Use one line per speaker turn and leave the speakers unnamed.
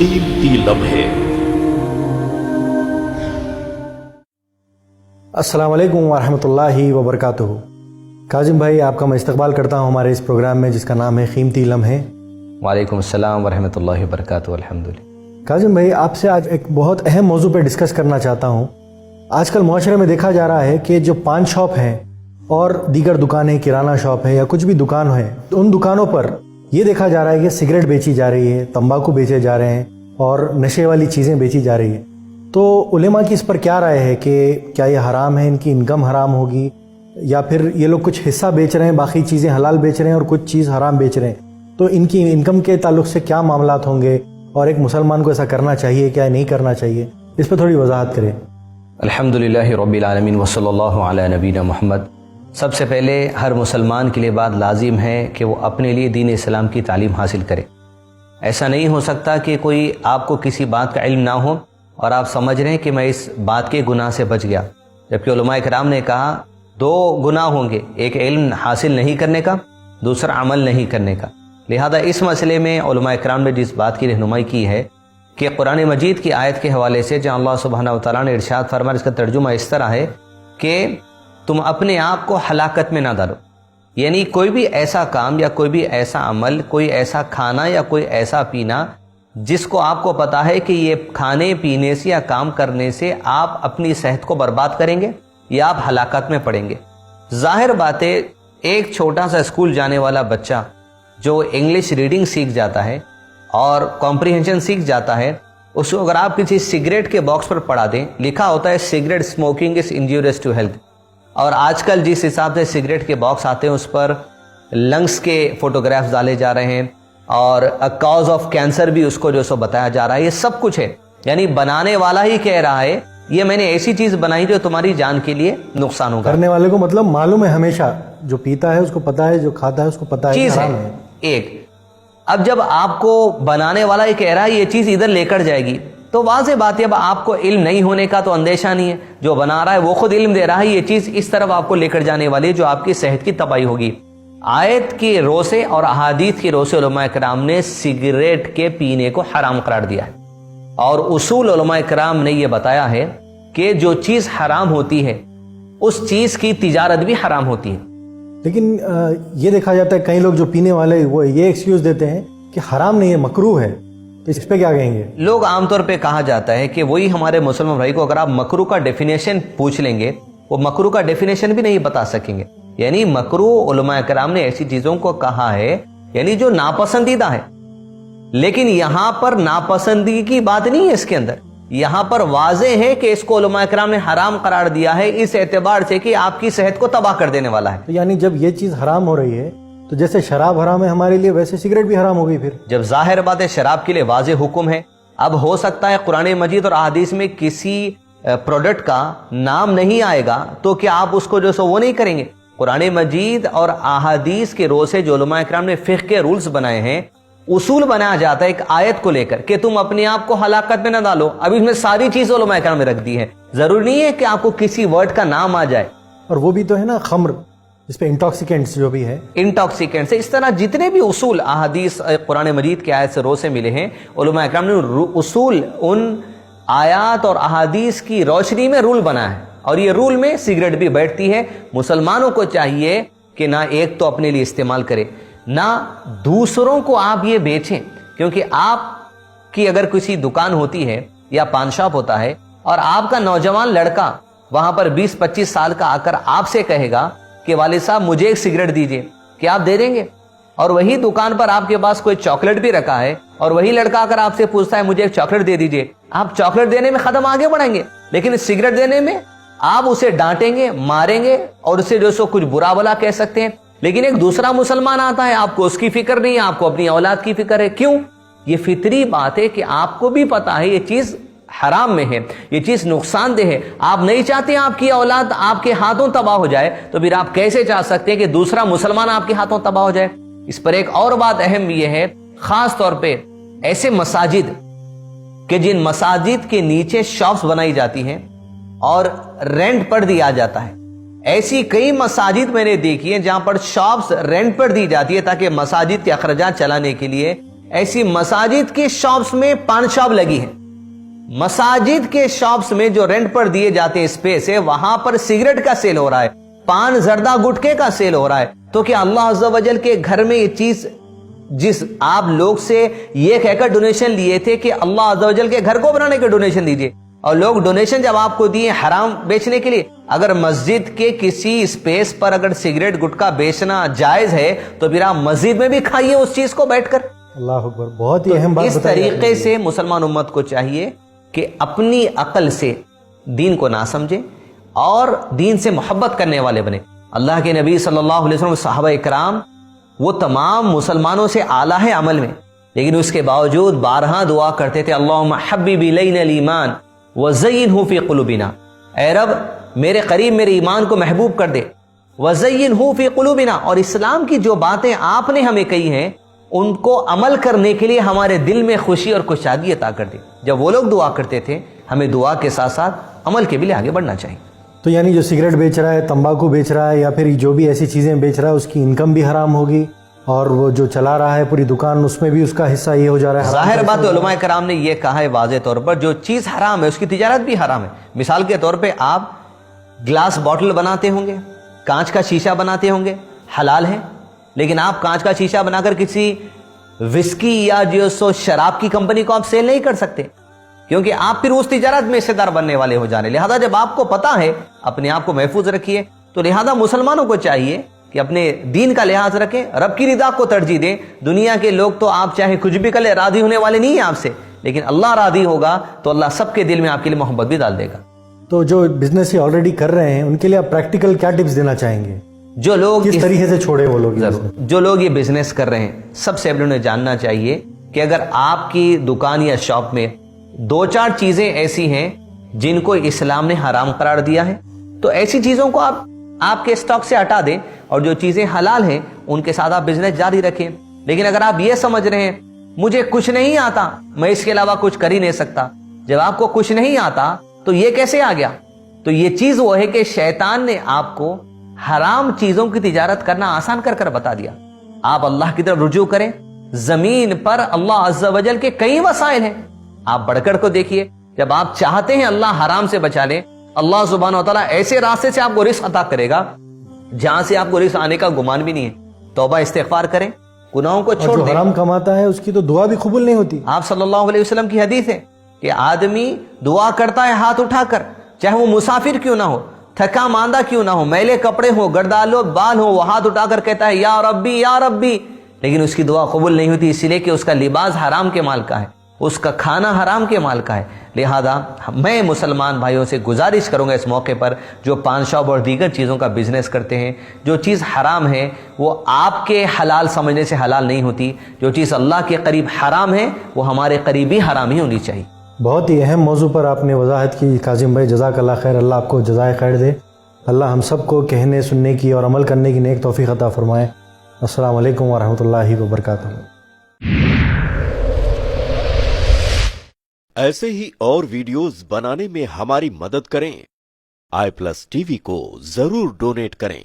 कीमती लम्हे।
अस्सलाम वालेकुम वरहमतुल्लाहि वबरकातुहू। काजिम भाई, आपका मैं इस्तकबाल करता हूँ हमारे इस प्रोग्राम में जिसका नाम है कीमती लम्हे।
वालेकुम अस्सलाम वरहमतुल्लाहि वबरकातुहू। अल्हम्दुलिल्लाह।
काजिम भाई, आपसे आज एक बहुत अहम मौजू पर डिस्कस करना चाहता हूँ। आजकल मुआशरे में देखा जा रहा है कि जो पान शॉप हैं और दीगर दुकानें, किराना शॉप है या कुछ भी दुकान है, तो उन दुकानों पर ये देखा जा रहा है कि सिगरेट बेची जा रही है, तंबाकू बेचे जा रहे हैं और नशे वाली चीज़ें बेची जा रही है। तो उलेमा की इस पर क्या राय है कि क्या ये हराम है, इनकी इनकम हराम होगी, या फिर ये लोग कुछ हिस्सा बेच रहे हैं, बाकी चीज़ें हलाल बेच रहे हैं और कुछ चीज़ हराम बेच रहे हैं, तो इनकी इनकम के ताल्लुक से क्या मामलात होंगे और एक मुसलमान को ऐसा करना चाहिए क्या नहीं करना चाहिए, इस पर थोड़ी वजाहत करें।
अल्हम्दुलिल्लाहि रब्बिल आलमीन व सल्लल्लाहु अला नबीना मुहम्मद। सबसे पहले हर मुसलमान के लिए बात लाजिम है कि वो अपने लिए दीन इस्लाम की तालीम हासिल करे। ऐसा नहीं हो सकता कि कोई आपको किसी बात का इल्म ना हो और आप समझ रहे हैं कि मैं इस बात के गुनाह से बच गया, जबकि उलमा इकराम ने कहा दो गुनाह होंगे, एक इल्म हासिल नहीं करने का, दूसरा अमल नहीं करने का। लिहाजा इस मसले में उलमा इकराम ने जिस बात की रहनुमाई की है कि कुरान मजीद की आयत के हवाले से जहाँ अल्लाह सुब्हानहू व तआला ने इरशाद फरमाया, इसका तर्जुमा इस तरह है कि तुम अपने आप को हलाकत में ना डालो। यानी कोई भी ऐसा काम या कोई भी ऐसा अमल, कोई ऐसा खाना या कोई ऐसा पीना जिसको आपको पता है कि ये खाने पीने से या काम करने से आप अपनी सेहत को बर्बाद करेंगे या आप हलाकत में पड़ेंगे। जाहिर बात है, एक छोटा सा स्कूल जाने वाला बच्चा जो इंग्लिश रीडिंग सीख जाता है और कॉम्प्रिहेंशन सीख जाता है, उसको अगर आप किसी सिगरेट के बॉक्स पर पढ़ा दें, लिखा होता है cigarette smoking is injurious to health, और आजकल जिस हिसाब से सिगरेट के बॉक्स आते हैं उस पर लंग्स के फोटोग्राफ्स डाले जा रहे हैं और कॉज ऑफ कैंसर भी उसको जो सो बताया जा रहा है, ये सब कुछ है। यानी बनाने वाला ही कह रहा है ये मैंने ऐसी चीज बनाई जो तुम्हारी जान के लिए नुकसान होगा।
करने वाले को मतलब मालूम है, हमेशा जो पीता है उसको पता है, जो खाता है उसको पता है
चीज है एक। अब जब आपको बनाने वाला ही कह रहा है ये चीज इधर लेकर जाएगी, तो वाज़ेह बात है अब आपको इल्म नहीं होने का तो अंदेशा नहीं है। जो बना रहा है वो खुद इल्म दे रहा है, ये चीज इस तरफ आपको लेकर जाने वाली है जो आपकी सेहत की तबाही होगी। आयत के रो से और अहादीथ के रो से उलमा इकराम ने सिगरेट के पीने को हराम करार दिया है, और उसूल उलमा इकराम ने यह बताया है कि जो चीज हराम होती है उस चीज की तिजारत भी हराम होती है।
लेकिन ये देखा जाता है कई लोग जो पीने वाले वो ये एक्सक्यूज देते हैं कि हराम नहीं है, मकरूह है, तो इस पे क्या कहेंगे? लोग
आमतौर पे कहा जाता है कि वही हमारे मुसलमान भाई को अगर आप मकरूह का डेफिनेशन पूछ लेंगे, वो मकरूह का डेफिनेशन भी नहीं बता सकेंगे। यानी मकरूह उलमा इकराम ने ऐसी चीजों को कहा है यानी जो नापसंदीदा है, लेकिन यहां पर नापसंदगी की बात नहीं है इसके अंदर। यहां पर वाज़ेह है कि इसको उलमा इकराम ने हराम करार दिया है इस एतबार से कि आपकी सेहत को तबाह कर देने वाला है।
तो यानी जब ये चीज हराम हो रही है तो जैसे शराब हराम है हमारे लिए, वैसे सिगरेट भी हराम हो गई। फिर
जब जाहिर बात है शराब के लिए वाज़ेह हुक्म है, अब हो सकता है कुरान मजीद और अहादीस में किसी प्रोडक्ट का नाम नहीं आएगा तो क्या आप उसको जो सो वो नहीं करेंगे? कुरान मजीद और अहादीस के रो से जो उलमा इकराम ने फिक़्ह के रूल्स बनाए हैं, उसूल बनाया जाता है एक आयत को लेकर कि तुम अपने आप को हलाकत में न डालो। अभी इसमें सारी चीजें उलमा इकराम ने रख दी है, जरूरी नहीं है कि आपको किसी वर्ड का नाम आ जाए।
और वो भी तो है ना खम्र, इस पे इंटॉक्सिकेंट्स जो भी है,
इंटॉक्सिकेंट्स, इस तरह जितने भी उसूल अहादीस कुरान मजीद के आयत से रो से मिले हैं, उलमा इकराम ने उसूल उन आयात और अहादीस की रोशनी में रूल बना है, और ये रूल में सिगरेट भी बैठती है। मुसलमानों को चाहिए कि ना एक तो अपने लिए इस्तेमाल करे, ना दूसरों को आप ये बेचें, क्योंकि आपकी अगर किसी दुकान होती है या पान शॉप होता है और आपका नौजवान लड़का वहां पर 20-25 साल का आकर आपसे कहेगा कि वालिद साहब मुझे एक सिगरेट दीजिए, क्या आप दे देंगे? और वही दुकान पर आपके पास कोई चॉकलेट भी रखा है और वही लड़का अगर आपसे पूछता है मुझे एक चॉकलेट दे दीजिए, आप चॉकलेट देने में कदम आगे बढ़ेंगे, लेकिन सिगरेट देने में आप उसे डांटेंगे, मारेंगे और उसे जो सो कुछ बुरा भला कह सकते हैं। लेकिन एक दूसरा मुसलमान आता है, आपको उसकी फिक्र नहीं है, आपको अपनी औलाद की फिक्र है। क्यों? ये फितरी बात है कि आपको भी पता है ये चीज हराम में है, ये चीज नुकसानदेह है, आप नहीं चाहते आपकी औलाद आपके हाथों तबाह हो जाए, तो फिर आप कैसे चाह सकते हैं कि दूसरा मुसलमान आपके हाथों तबाह हो जाए? इस पर एक और बात अहम ये है, खास तौर पे ऐसे मसाजिद कि जिन मसाजिद के नीचे शॉप्स बनाई जाती हैं और रेंट पर दिया जाता है, ऐसी कई मसाजिद मैंने देखी है जहां पर शॉप्स रेंट पर दी जाती है ताकि मसाजिद के अखराजात चलाने के लिए ایسی مساجد کی شاپس میں پان شاپ لگی ہیں. مساجد کے شاپس میں جو رینٹ پر دیے جاتے ہیں اسپیس ہے, وہاں پر سگریٹ کا سیل ہو رہا ہے, پان زردہ گٹکے کا سیل ہو رہا ہے. تو کیا اللہ عز و جل کے گھر میں یہ چیز, جس آپ لوگ سے یہ کہہ کر ڈونیشن لیے تھے کہ اللہ عز و جل کے گھر کو بنانے کے ڈونیشن دیجئے, اور لوگ ڈونیشن جب آپ کو دیے حرام بیچنے کے لیے, اگر مسجد کے کسی اسپیس پر اگر سگریٹ گٹکا بیچنا جائز ہے تو پھر آپ مسجد میں بھی کھائیے اس چیز کو بیٹھ کر.
اللہ اکبر, بہت ہی اہم بات.
اس طریقے سے مسلمان امت کو چاہیے کہ اپنی عقل سے دین کو نہ سمجھے اور دین سے محبت کرنے والے بنے. اللہ کے نبی صلی اللہ علیہ وسلم, صحابہ اکرام, وہ تمام مسلمانوں سے اعلیٰ ہے عمل میں, لیکن اس کے باوجود بارہا دعا کرتے تھے, اللہم حبب الینا الایمان وزینہ فی قلوبنا, اے رب میرے قریب میرے ایمان کو محبوب کر دے, وزینہ فی قلوبنا, اور اسلام کی جو باتیں آپ نے ہمیں کہی ہیں ان کو عمل کرنے کے لیے ہمارے دل میں خوشی اور کشادگی عطا کر دے. جب وہ لوگ دعا کرتے تھے, ہمیں دعا کے ساتھ ساتھ عمل کے بھی لیے آگے بڑھنا چاہیے.
تو یعنی جو سگریٹ بیچ رہا ہے, تمباکو بیچ رہا ہے, یا پھر جو بھی ایسی چیزیں بیچ رہا ہے, اس کی انکم بھی حرام ہوگی, اور وہ جو چلا رہا ہے پوری دکان, اس میں بھی اس کا حصہ یہ ہو جا رہا ہے.
ظاہر بات ہے, علماء کرام نے یہ کہا ہے واضح طور پر, جو چیز حرام ہے اس کی تجارت بھی حرام ہے. مثال کے طور پہ آپ گلاس باٹل بناتے ہوں گے, کانچ کا شیشہ بناتے ہوں گے, حلال ہے, لیکن آپ کانچ کا شیشہ بنا کر کسی وسکی یا جو سو شراب کی کمپنی کو آپ سیل نہیں کر سکتے, کیونکہ آپ پھر اس تجارت میں حصے دار بننے والے ہو جانے. لہذا جب آپ کو پتا ہے, اپنے آپ کو محفوظ رکھیے. تو لہذا مسلمانوں کو چاہیے کہ اپنے دین کا لحاظ رکھیں, رب کی رضا کو ترجیح دیں. دنیا کے لوگ تو آپ چاہے کچھ بھی کر لیں, راضی ہونے والے نہیں ہیں آپ سے, لیکن اللہ راضی ہوگا تو اللہ سب کے دل میں آپ کے لیے محبت بھی ڈال دے گا.
تو جو بزنس یہ آلریڈی کر رہے ہیں, ان کے لیے آپ پریکٹیکل کیا ٹپس دینا چاہیں گے؟
جو لوگ
کس طریقے سے چھوڑے وہ لوگ؟
جو لوگ یہ بزنس کر رہے ہیں, سب سے پہلے انہیں جاننا چاہیے کہ اگر آپ کی دکان یا شاپ میں 2-4 چیزیں ایسی ہیں جن کو اسلام نے حرام قرار دیا ہے, تو ایسی چیزوں کو آپ کے اسٹاک سے ہٹا دیں, اور جو چیزیں حلال ہیں ان کے ساتھ آپ بزنس جاری رکھیں. لیکن اگر آپ یہ سمجھ رہے ہیں مجھے کچھ نہیں آتا, میں اس کے علاوہ کچھ کر ہی نہیں سکتا, جب آپ کو کچھ نہیں آتا تو یہ کیسے آ گیا؟ تو یہ چیز وہ ہے کہ شیطان نے آپ کو حرام چیزوں کی تجارت کرنا آسان کر کر بتا دیا. آپ اللہ کی طرف رجوع کریں. زمین پر اللہ عز و جل کے کئی وسائل ہیں, آپ بڑھ کر کو دیکھیے. جب آپ چاہتے ہیں اللہ حرام سے بچا لے, اللہ سبحانہ و تعالیٰ ایسے راستے سے آپ کو رزق عطا کرے گا جہاں سے آپ کو رزق آنے کا گمان بھی نہیں ہے. توبہ استغفار کریں, گناہوں کو چھوڑ دیں.
حرام کماتا ہے اس کی تو دعا بھی قبول نہیں ہوتی.
آپ صلی اللہ علیہ وسلم کی حدیث ہے کہ آدمی دعا کرتا ہے ہاتھ اٹھا کر, چاہے وہ مسافر کیوں نہ ہو, تھکا ماندہ کیوں نہ ہو, میلے کپڑے ہو, گردالو بال ہو, وہ ہاتھ اٹھا کر کہتا ہے یا ربی یا ربی, لیکن اس کی دعا قبول نہیں ہوتی, اسی لیے کہ اس کا لباس حرام کے مال کا ہے, اس کا کھانا حرام کے مال کا ہے. لہذا میں مسلمان بھائیوں سے گزارش کروں گا اس موقع پر, جو پان شاپ اور دیگر چیزوں کا بزنس کرتے ہیں, جو چیز حرام ہے وہ آپ کے حلال سمجھنے سے حلال نہیں ہوتی. جو چیز اللہ کے قریب حرام ہے وہ ہمارے قریب بھی حرام ہی ہونی چاہیے.
بہت ہی اہم موضوع پر آپ نے وضاحت کی کاظم بھائی, جزاک اللہ خیر. اللہ آپ کو جزائے خیر دے. اللہ ہم سب کو کہنے سننے کی اور عمل کرنے کی نیک توفیق عطا فرمائے. السلام علیکم ورحمۃ اللہ وبرکاتہ.
ایسے ہی اور ویڈیوز بنانے میں ہماری مدد کریں. iPlus TV کو ضرور ڈونیٹ کریں.